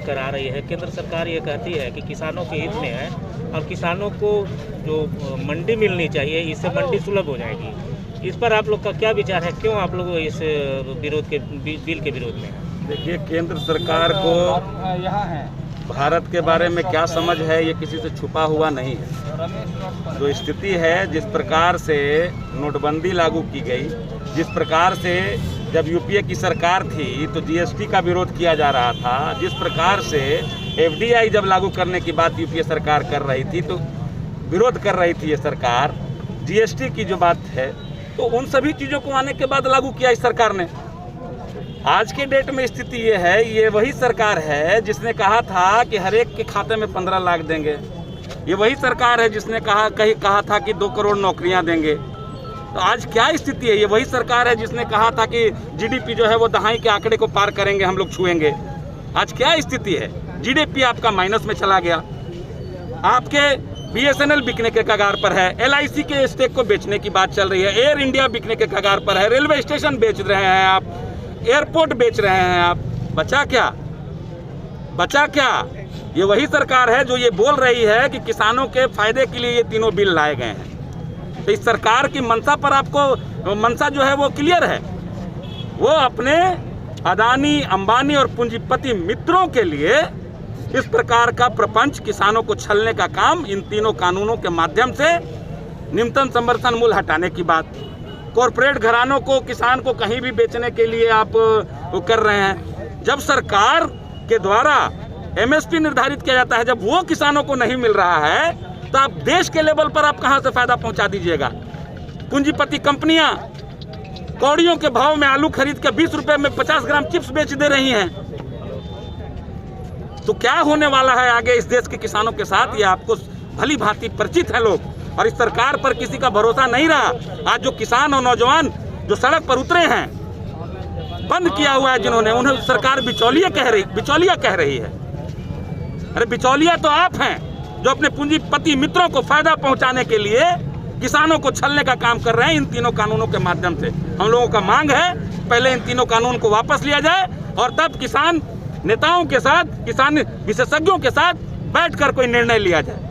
लेकर आ रही है। केंद्र सरकार ये कहती है कि किसानों के हित में है और किसानों को जो मंडी मिलनी चाहिए, इससे मंडी सुलभ हो जाएगी। इस पर आप लोग का क्या विचार है? क्यों आप लोग इस विरोध के बिल के विरोध में हैं? देखिए, केंद्र सरकार को भारत के बारे में क्या समझ है ये किसी से छुपा हुआ नहीं है। जो स्थिति है, जिस प्रकार से नोटबंदी लागू की गई, जिस प्रकार से जब यूपीए की सरकार थी तो जीएसटी का विरोध किया जा रहा था, जिस प्रकार से एफडीआई जब लागू करने की बात यूपीए सरकार कर रही थी तो विरोध कर रही थी ये सरकार, जीएसटी की जो बात है, तो उन सभी चीज़ों को आने के बाद लागू किया इस सरकार ने। आज के डेट में स्थिति ये है, ये वही सरकार है जिसने कहा था कि हर एक के खाते में 15 लाख देंगे। ये वही सरकार है जिसने कहा था कि 2 करोड़ नौकरियां देंगे। तो आज क्या स्थिति है? ये वही सरकार है जिसने कहा था कि जीडीपी जो है वो दहाई के आंकड़े को पार करेंगे, हम लोग छुएंगे। आज क्या स्थिति है? जीडीपी आपका माइनस में चला गया। आपके बीएसएनएल बिकने के कगार पर है, एलआईसी के स्टेक को बेचने की बात चल रही है, एयर इंडिया बिकने के कगार पर है, रेलवे स्टेशन बेच रहे हैं आप, एयरपोर्ट बेच रहे हैं आप। बचा क्या? बचा क्या? ये वही सरकार है जो ये बोल रही है कि किसानों के फायदे के लिए ये तीनों बिल लाए गए हैं। तो इस सरकार की मंशा पर आपको मंशा जो है वो क्लियर है। वो अपने अदानी, अंबानी और पूंजीपति मित्रों के लिए इस प्रकार का प्रपंच, किसानों को छलने का काम इन तीनों कानूनों के माध्यम से, न्यूनतम समर्थन मूल्य हटाने की बात, कॉरपोरेट घरानों को, किसान को कहीं भी बेचने के लिए आप वो कर रहे हैं। जब सरकार के द्वारा एमएसपी निर्धारित किया जाता है, जब वो किसानों को नहीं मिल रहा है, तो आप देश के लेवल पर आप कहां से फायदा पहुंचा दीजिएगा? पूंजीपति कंपनियां कौड़ियों के भाव में आलू खरीद के 20 रुपए में 50 ग्राम चिप्स बेच दे रही हैं। तो क्या होने वाला है आगे इस देश के किसानों के साथ, ये आपको भली भांति परिचित है लोग। और इस सरकार पर किसी का भरोसा नहीं रहा। आज जो किसान और नौजवान जो सड़क पर उतरे हैं, बंद किया हुआ है जिन्होंने, उन्हें सरकार बिचौलिया कह रही है। अरे बिचौलिया तो आप हैं जो अपने पूंजीपति मित्रों को फायदा पहुंचाने के लिए किसानों को छलने का काम कर रहे हैं इन तीनों कानूनों के माध्यम से। हम लोगों का मांग है पहले इन तीनों कानून को वापस लिया जाए और तब किसान नेताओं के साथ, किसान विशेषज्ञों के साथ बैठकर कोई निर्णय लिया जाए।